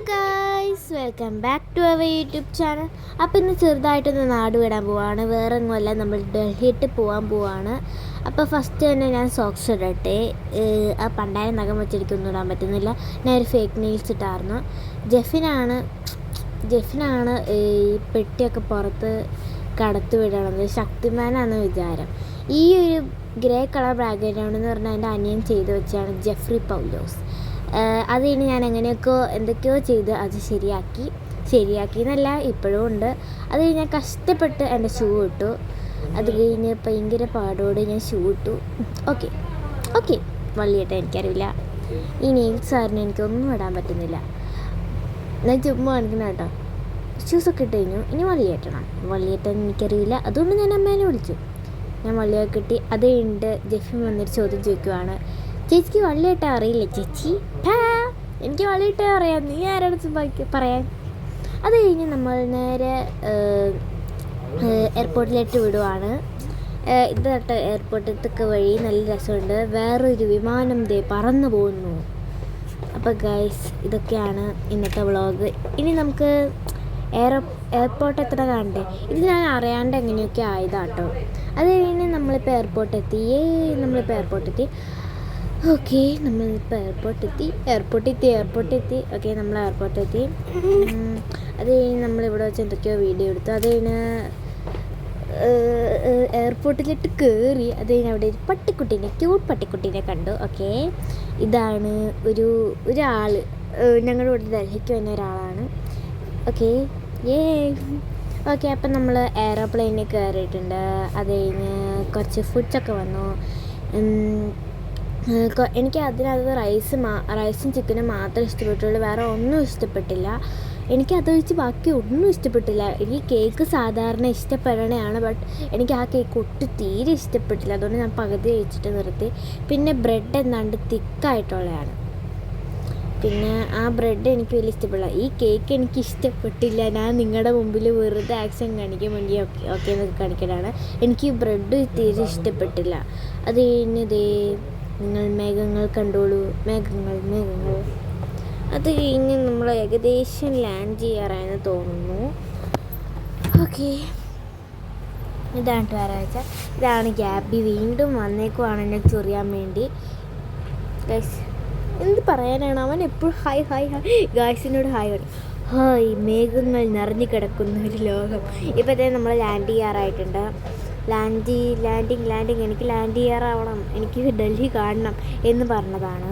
Guys, welcome back to our YouTube channel. അപ്പോൾ ഇന്ന് ചെറുതായിട്ടൊന്ന് നാട് വിടാൻ പോവാണ്. വേറെ ഒന്നുമല്ല, നമ്മൾ ഡൽഹിയിട്ട് പോകാൻ പോവാണ്. അപ്പോൾ ഫസ്റ്റ് തന്നെ ഞാൻ സോക്സ് ഇടട്ടെ. ആ പണ്ടായ നഖം വെച്ചെനിക്കൊന്നും ഇടാൻ പറ്റുന്നില്ല. ഞാൻ ഒരു ഫേക്ക് നെയിൽസ് ഇട്ടായിരുന്നു. ജെഫിനാണ് ഈ പെട്ടിയൊക്കെ പുറത്ത് കടത്തു വിടണത്. ശക്തിമാനാണ് വിചാരം. ഈ ഒരു ഗ്രേ കളർ ബാക്ക്ഗ്രൗണ്ട് എന്ന് പറഞ്ഞാൽ എൻ്റെ അനിയൻ ചെയ്ത് വെച്ചാണ് ജെഫ്രി പൗലോസ്. അത് കഴിഞ്ഞ് ഞാൻ എന്തൊക്കെയോ ചെയ്ത് അത് ശരിയാക്കി എന്നല്ല, ഇപ്പോഴും ഉണ്ട്. അത് കഴിഞ്ഞ് ഞാൻ കഷ്ടപ്പെട്ട് എൻ്റെ ഷൂ ഇട്ടു. അത് കഴിഞ്ഞ് ഭയങ്കര പാടോടെ ഞാൻ ഷൂ ഇട്ടു. ഓക്കെ വള്ളിയിട്ട എനിക്കറിയില്ല. ഈ നെയിൽസ് ആയിരുന്നു എനിക്കൊന്നും ഇടാൻ പറ്റുന്നില്ല. ഞാൻ ചുമ്മാ കാണിക്കണം കേട്ടോ. ഷൂസൊക്കെ ഇട്ട് കഴിഞ്ഞു. ഇനി വള്ളിയിട്ടാൻ എനിക്കറിയില്ല. അതുകൊണ്ട് ഞാൻ അമ്മേനെ വിളിച്ചു. ഞാൻ വള്ളിയൊക്കെ കിട്ടി. അത് കഴിഞ്ഞിട്ട് ജെഫിൻ വന്നൊരു ചോദ്യം ചോദിക്കുവാണ്, ചേച്ചിക്ക് വള്ളിയിട്ടാൻ അറിയില്ല ചേച്ചി? എനിക്ക് വള്ളിയിട്ടാൻ അറിയാം, നീ ആരോട് പറയാൻ? അത് കഴിഞ്ഞ് നമ്മൾ നേരെ എയർപോർട്ടിലേക്ക് വിടുവാണ്. ഇത് തൊട്ട് എയർപോർട്ടിലേക്ക് വഴി നല്ല രസമുണ്ട്. വേറൊരു വിമാനം പറന്നു പോകുന്നു. അപ്പോൾ ഗൈസ്, ഇതൊക്കെയാണ് ഇന്നത്തെ വ്ളോഗ്. ഇനി നമുക്ക് എയർപോർട്ട് എത്ര കാണണ്ടേ? ഇത് ഞാൻ അറിയാണ്ട് എങ്ങനെയൊക്കെ ആയതാട്ടോ. അത് കഴിഞ്ഞ് നമ്മളിപ്പോൾ എയർപോർട്ടെത്തി. ഓക്കെ, നമ്മളിപ്പോൾ എയർപോർട്ടെത്തി. ഓക്കെ, നമ്മൾ എയർപോർട്ടെത്തി. അത് കഴിഞ്ഞ് നമ്മളിവിടെ വെച്ച് എന്തൊക്കെയോ വീഡിയോ എടുത്തു. അത് കഴിഞ്ഞ് എയർപോർട്ടിലിട്ട് കയറി. അത് കഴിഞ്ഞ് അവിടെ ഒരു ക്യൂട്ട് പട്ടിക്കുട്ടീനെ കണ്ടു. ഓക്കെ, ഇതാണ് ഒരാൾ ഞങ്ങളുടെ ഇവിടെ ഡൽഹിക്ക് വന്ന ഒരാളാണ്. ഓക്കെ, അപ്പം നമ്മൾ എയറോപ്ലെയിനിൽ കയറിയിട്ടുണ്ട്. അത് കഴിഞ്ഞ് കുറച്ച് ഫുഡ്സൊക്കെ വന്നു. എനിക്ക് അതിനകത്ത് റൈസും ചിക്കനും മാത്രമേ ഇഷ്ടപ്പെട്ടുള്ളൂ. വേറെ ഒന്നും ഇഷ്ടപ്പെട്ടില്ല. എനിക്കതൊഴിച്ച് ബാക്കി ഒന്നും ഇഷ്ടപ്പെട്ടില്ല. എനിക്ക് കേക്ക് സാധാരണ ഇഷ്ടപ്പെടണതാണ്, ബട്ട് എനിക്ക് ആ കേക്ക് ഒട്ടും തീരെ ഇഷ്ടപ്പെട്ടില്ല. അതുകൊണ്ട് ഞാൻ പകുതി കഴിച്ചിട്ട് നിർത്തി. പിന്നെ ബ്രെഡ് എന്താണ്ട് തിക്കായിട്ടുള്ളതാണ്. പിന്നെ ആ ബ്രെഡ് എനിക്ക് വലിയ ഇഷ്ടപ്പെടില്ല. ഈ കേക്ക് എനിക്ക് ഇഷ്ടപ്പെട്ടില്ല. ഞാൻ നിങ്ങളുടെ മുമ്പിൽ വെറുതെ ആക്ഷൻ കാണിക്കാൻ വേണ്ടി ഓക്കെ എന്നൊക്കെ കാണിക്കലാണ്. എനിക്ക് ബ്രെഡ് തീരെ ഇഷ്ടപ്പെട്ടില്ല. അത് കഴിഞ്ഞ് നിങ്ങൾ മേഘങ്ങൾ കണ്ടോളൂ. മേഘങ്ങൾ. അത് കഴിഞ്ഞ് നമ്മൾ ഏകദേശം ലാൻഡ് ചെയ്യാറായെന്ന് തോന്നുന്നു. ഓക്കെ, ഇതാണ് ഞായറാഴ്ച. ഇതാണ് ഗ്യാബി വീണ്ടും വന്നേക്കുവാണ് എന്നെ ചൊറിയാൻ വേണ്ടി. എന്ത് പറയാനാണ്, അവൻ എപ്പോഴും ഹായ് ഗായ്സിനോട് ഹായ് പറയും. ഹായ്, മേഘങ്ങൾ നിറഞ്ഞു കിടക്കുന്ന ഒരു ലോകം. ഇപ്പോഴത്തേ നമ്മൾ ലാൻഡ് ചെയ്യാറായിട്ടുണ്ട്. ലാൻഡിങ് എനിക്ക് ലാൻഡ് ചെയ്യാറാവണം, എനിക്ക് ഡൽഹി കാണണം എന്ന് പറഞ്ഞതാണ്.